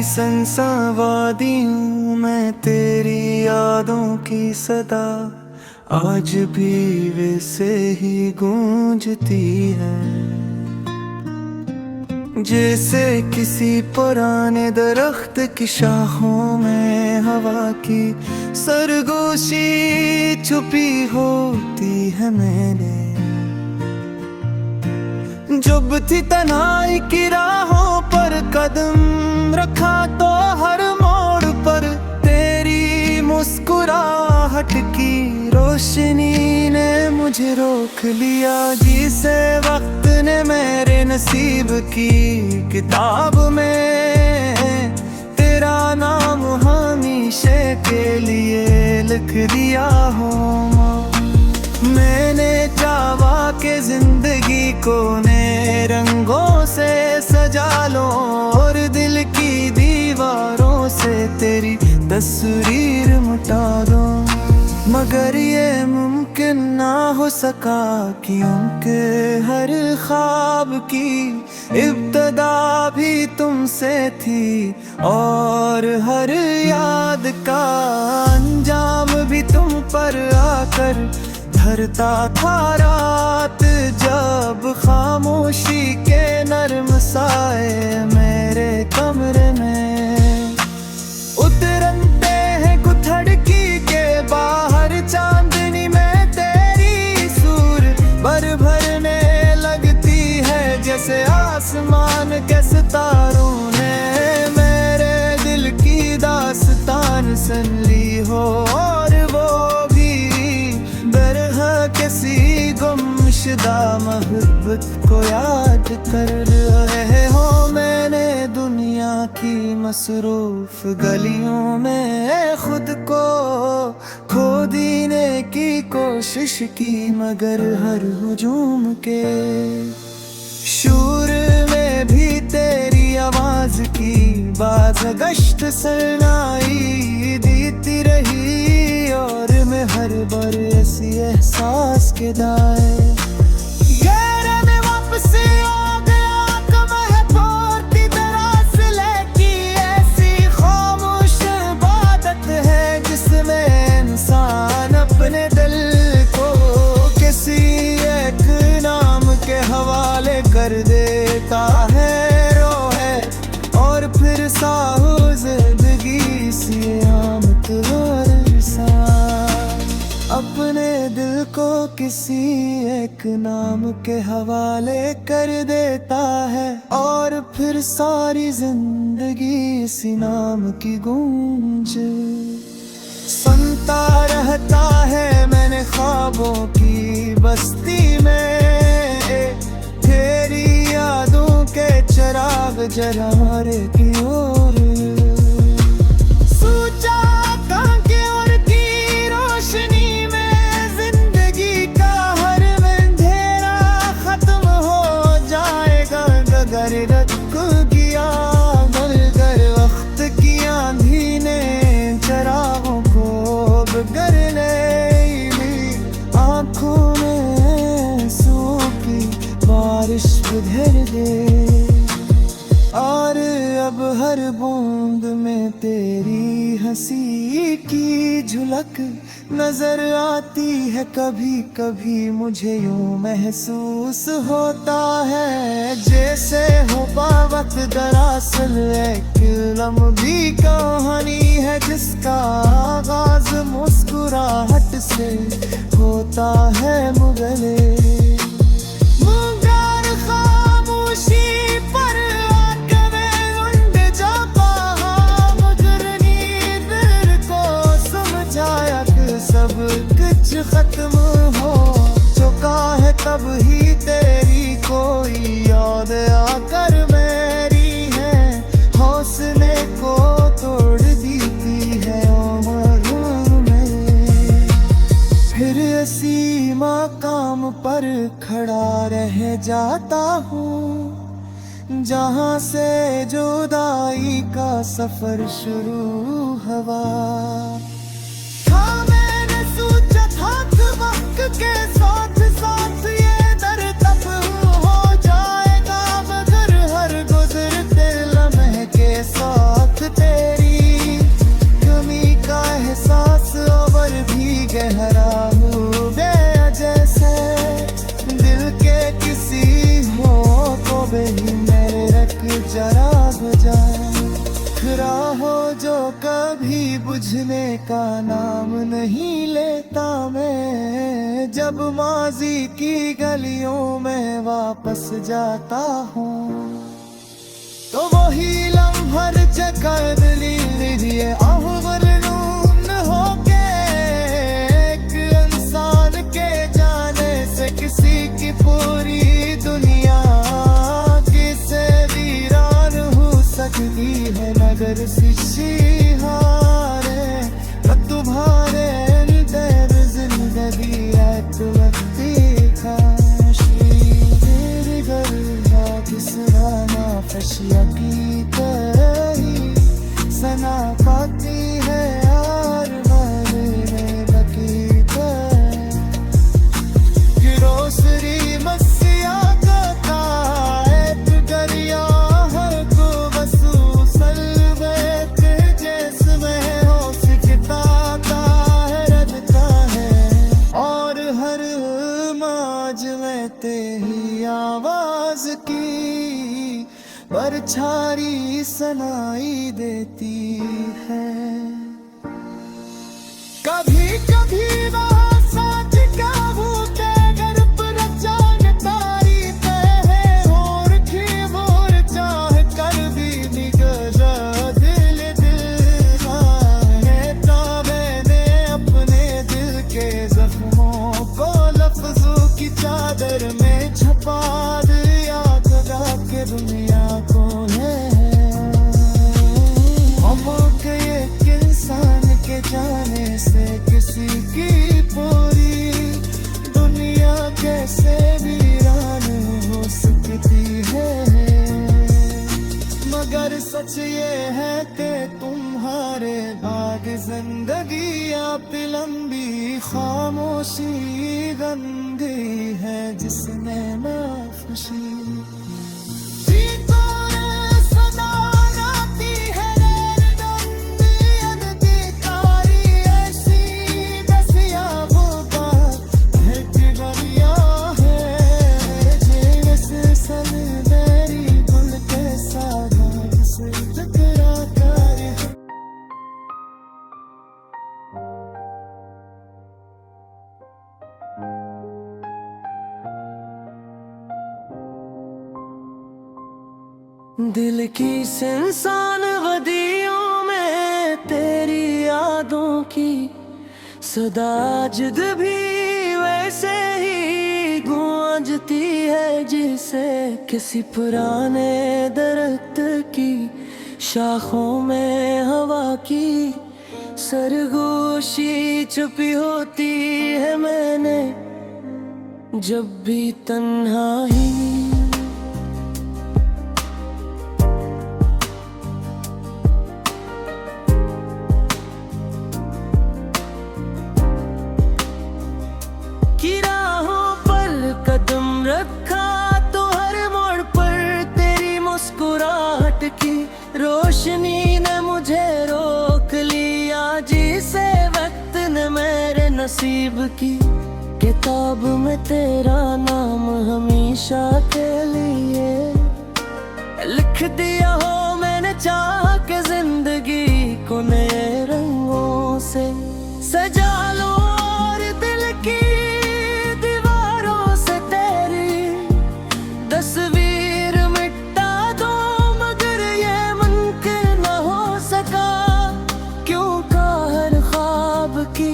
संसावादी हूँ मैं, तेरी यादों की सदा आज भी वैसे ही गूंजती है। जैसे किसी पुराने दरख्त की शाखों में हवा की सरगोशी छुपी होती है। मैंने जब थी तन्हाई की राहों पर कदम रखा, तो हर मोड़ पर तेरी मुस्कुराहट की रोशनी ने मुझे रोक लिया। जिसे वक्त ने मेरे नसीब की किताब में तेरा नाम हमेशा के लिए लिख दिया हो। मैंने चाहा के जिंदगी को नए रंगों से सजा लो और दिल की दीवारों से तेरी तस्वीर मिटा दो, मगर ये मुमकिन ना हो सका क्योंकि हर ख्वाब की इब्तदा भी तुमसे थी और हर याद का अंजाम भी तुम पर आकर धरता था। रात जब खामोशी के नरम साए मेरे कमरे में उतरते हैं, कुथड़की के बाहर चांदनी में तेरी सूर भर भरने लगती है। जैसे आसमान के सितारों ने मेरे दिल की दास्तान सुन ली हो, और वो किसी गुमशुदा मोहब्बत को याद कर रहे हो। मैंने दुनिया की मसरूफ गलियों में खुद को खो देने की कोशिश की, मगर हर हुजूम के शूर में भी तेरी आवाज की बाज गश्त सरनाई देती रही। और मैं हर बार ऐसी एहसास के दाए गहरे में वापस आ गया। महफूज की दराज लेकी ऐसी खामोश इबादत है जिसमें इंसान अपने दिल को किसी एक नाम के हवाले कर देता है। रोए और फिर साहू जिंदगी सी आमतवार अपने दिल को किसी एक नाम के हवाले कर देता है, और फिर सारी जिंदगी इसी नाम की गूंज सुनता रहता है। मैंने ख्वाबों की बस्ती में तेरी यादों के चिराग जला की ओर सोचा कि और की रोशनी रख गया मगर वक्त की आंधी ने चरागों को बिगड़ने ली। आंखों में आंसुओं की बारिश उधर दे, और अब हर बूंद में तेरी हंसी की झलक नजर आती है। कभी कभी मुझे यूं महसूस होता है जैसे हो पावत दरअसल एक लम्बी कहानी है जिसका आगाज मुस्कुराहट से होता है। मुगले मुगर खामोशी पर सब कुछ खत्म हो चुका है, तब ही तेरी कोई याद आकर मेरी है हौसले को तोड़ देती है उम्र में। फिर इसी मकाम पर खड़ा रह जाता हूँ जहाँ से जुदाई का सफर शुरू हुआ। के साथ साथ ये दर्द तब हो जाएगा, मगर हर गुजरते लम्हे के साथ जो कभी बुझने का नाम नहीं लेता मैं। जब माजी की गलियों में वापस जाता हूँ तो वही लम्हर जकर लीजिए आहवरनून होके एक इंसान के जाने से किसी की पूरी दुनिया किसे वीरान हो सकती है। नगर सी हारे तुम्हारे अंदर जिंदगी एक वक्ती खाशी तेरे घर किसराना फशिया की तरही सना पाती है यार मरने बकी पर ग्रोसरी मस्सिया का एक दरिया हर को बसू सलबत जिसमें हो सिकता का है रखता है और हर माज में तेरी आवाज की परछाई सुनाई देती है। कभी कभी वहाँ साँझ का भूखे घर पर जान तारी है और की मोर चाह कर भी निगरा दिल है तो मैंने अपने दिल के जख्मों को लफ्जों की चादर में छपा दिया खुदा के दुनिया को है। मौके एक इंसान के जाने से किसी की पूरी दुनिया कैसे वीरान हो सकती है। मगर सच ये है कि तुम्हारे भाग जिंदगी आप लंबी खामोशी गंदी है जिसने नाफशी दिल की इंसान वदियों में तेरी यादों की सदा जिद भी वैसे ही गूंजती है जिसे किसी पुराने दरख्त की शाखों में हवा की सरगोशी छुपी होती है। मैंने जब भी तन्हाई कदम रखा तो हर मोड़ पर तेरी मुस्कुराहट की रोशनी ने मुझे रोक लिया जिसे वक्त ने मेरे नसीब की किताब में तेरा नाम हमेशा के लिए लिख दिया हो। मैंने चाह के जिंदगी को नए रंगों से सजा लो और दिल की तस्वीर मिटा दो मगर ये मुमकिन न हो सका क्योंकि हर ख्वाब की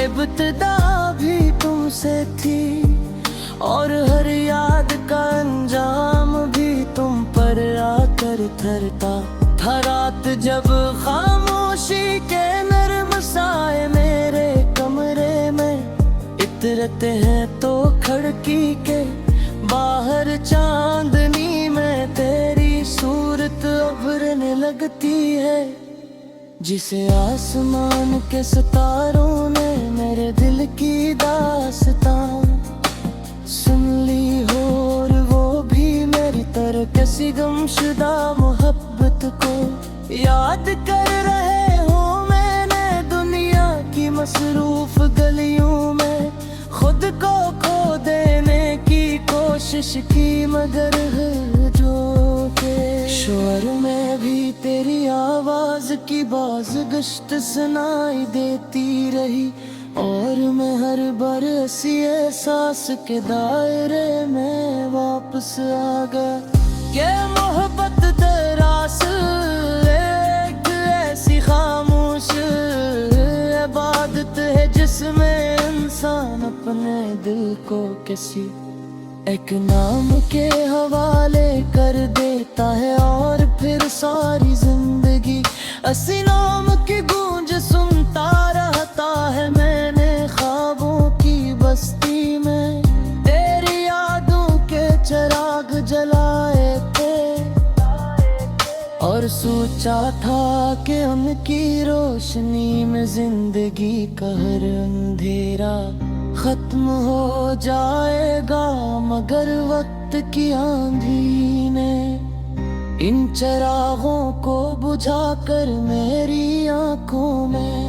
इब्तिदा भी तुमसे थी और हर याद का अंजाम भी तुम पर आकर ठहरता था। रात जब खामोशी के नर्म साए मेरे कमरे में इतरते हैं तो खिड़की के बाहर चांदनी में तेरी सूरत उभरने लगती है जिसे आसमान के सितारों ने मेरे दिल की दास्तां सुन ली हो और वो भी मेरी तरह किसी गमशुदा मोहब्बत को याद कर रहे हो। मैंने दुनिया की मसरूफ गलियों में खुद को खो देने की कोशिश कोशिश की मगर जो के शोर में भी तेरी आवाज की बाज गश्त सुनाई देती रही। और मैं हर बरसी एहसास के दायरे में वापस आ गया। ये मोहब्बत दरअसल एक ऐसी खामोश इबादत है जिसमें इंसान अपने दिल को किसी एक नाम के हवाले कर देता है और फिर सारी जिंदगी असी नाम की गूंज सुनता रहता है। मैंने ख्वाबों की बस्ती में तेरी यादों के चिराग जलाए थे और सोचा था कि उनकी रोशनी में जिंदगी का हर अंधेरा खत्म हो जाएगा। मगर वक्त की आंधी ने इन चिरागों को बुझाकर मेरी आंखों में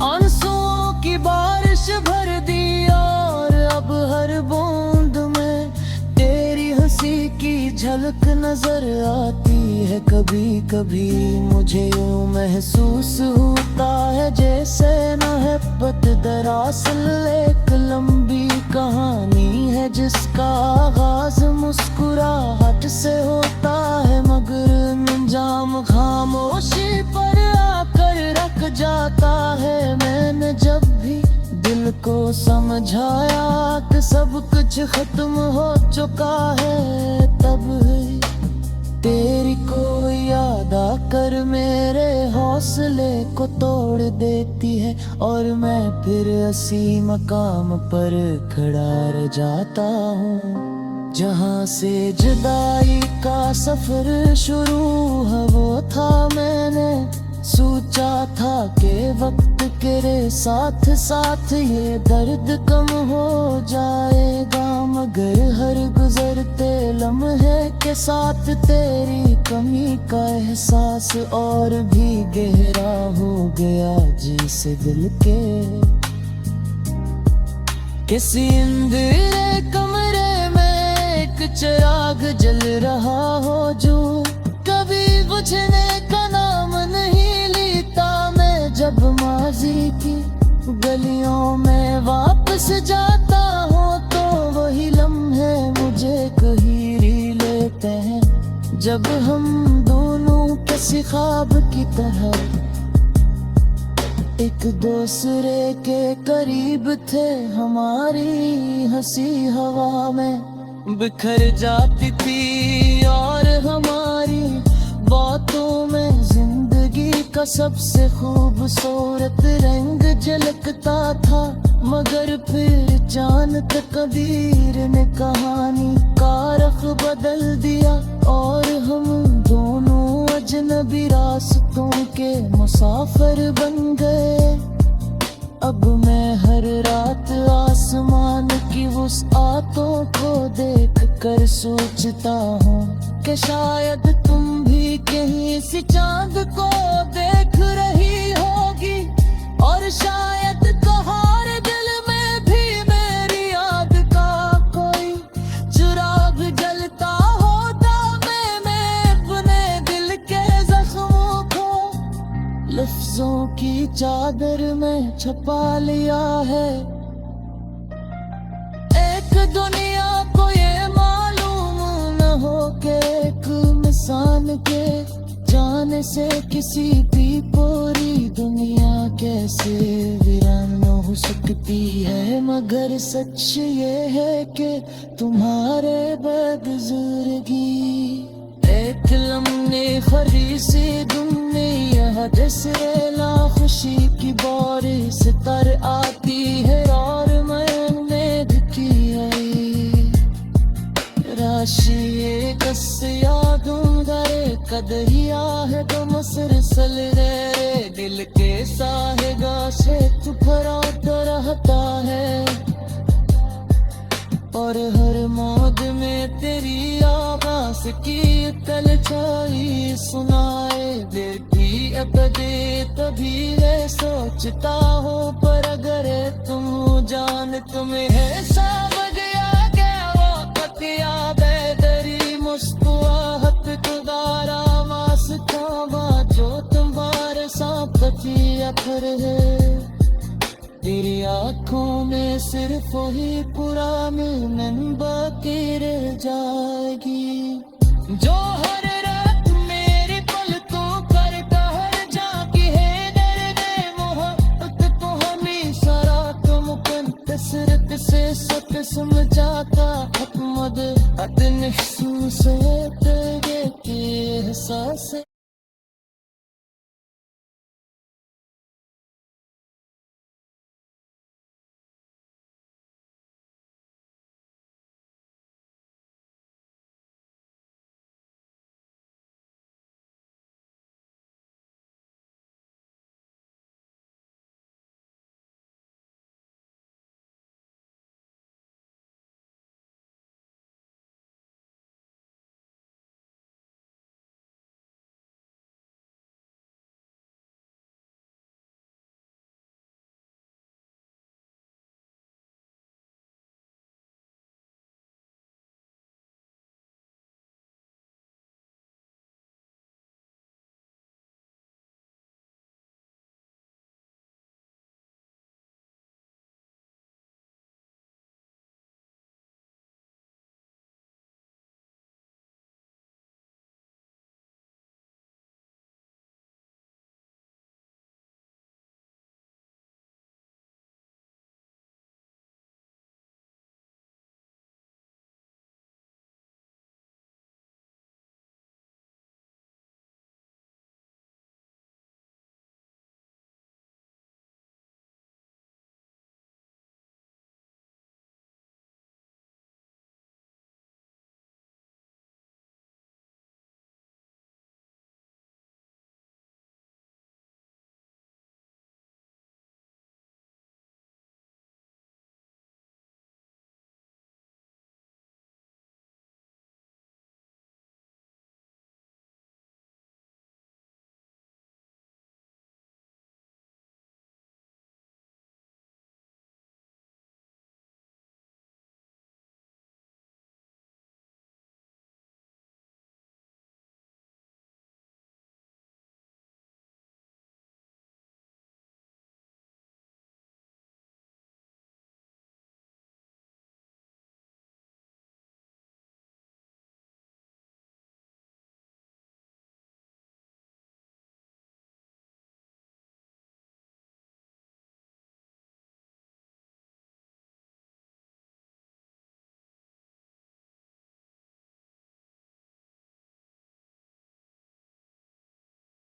आंसुओं की बारिश भर दी। और अब हर बूंद में तेरी हंसी की झलक नजर आती है। कभी कभी मुझे यूं महसूस होता है जैसे मोहब्बत दरअसल एक लंबी कहानी है जिसका आगाज मुस्कुराहट से होता है मगर अंजाम खामोशी पर आकर रख जाता है। मैंने जब भी दिल को समझाया कि सब कुछ खत्म हो चुका है तब तेरी कोई याद आकर मेरे हौसले को तोड़ देती है। और मैं फिर उसी मकाम पर खड़ा रह जाता हूँ जहाँ से जुदाई का सफर शुरू है वो था। मैंने सोचा था कि वक्त के साथ साथ ये दर्द कम हो जाएगा मगर हर गुजरते लम्हे के साथ तेरी कमी का एहसास और भी गहरा हो गया। जिसे दिल के किसी अंधेरे कमरे में एक चिराग जल रहा हो जो कभी बुझने का नाम नहीं लेता। मैं जब माजी की गलियों में वापस जाता हूँ तो वही लम्हे मुझे कहीं लेते हैं जब हम दोनों किसी ख्वाब की तरह एक दूसरे के करीब थे। हमारी हंसी हवा में बिखर जाती थी और हमारी बातों में जिंदगी का सबसे खूबसूरत रंग झलकता था। मगर फिर अचानक कबीर ने कहानी का रुख बदल दिया और हम दोनों अजनबी रास्तों के मुसाफिर बन गए। अब मैं हर रात आसमान की वुसअतों को देख कर सोचता हूँ कि शायद तुम भी कहीं से चांद को देख रही होगी और शायद तुम्हारे दिल में भी मेरी याद का कोई चिराग जलता होता। मैंने अपने दिल के जख्मों को लफ्जों की चादर में छुपा लिया है। एक दुनिया को ये मालूम न हो के एक इंसान के जाने से किसी भी पूरी दुनिया कैसे वीरान हो सकती है। मगर सच ये है कि तुम्हारे बदजुर्गी एक लम्हे खरी सी दुनिया जैसे ला खुशी की बारिश तर आती है और मैंने की आई राशि कस यादों दरे कदरिया है तो मसरसल रे दिल के साहेगा से तू फरात रहता है। और हर मौज में तेरी आवाज की तलछाई सुनाए देती अबदे तभी वे सोचता हो पर अगर तुम जान तुम्हें समझ आ गया सच्ची अखर है। तेरी आंखों में सिर्फ वही पुरानी बाकी रह जाएगी जो हर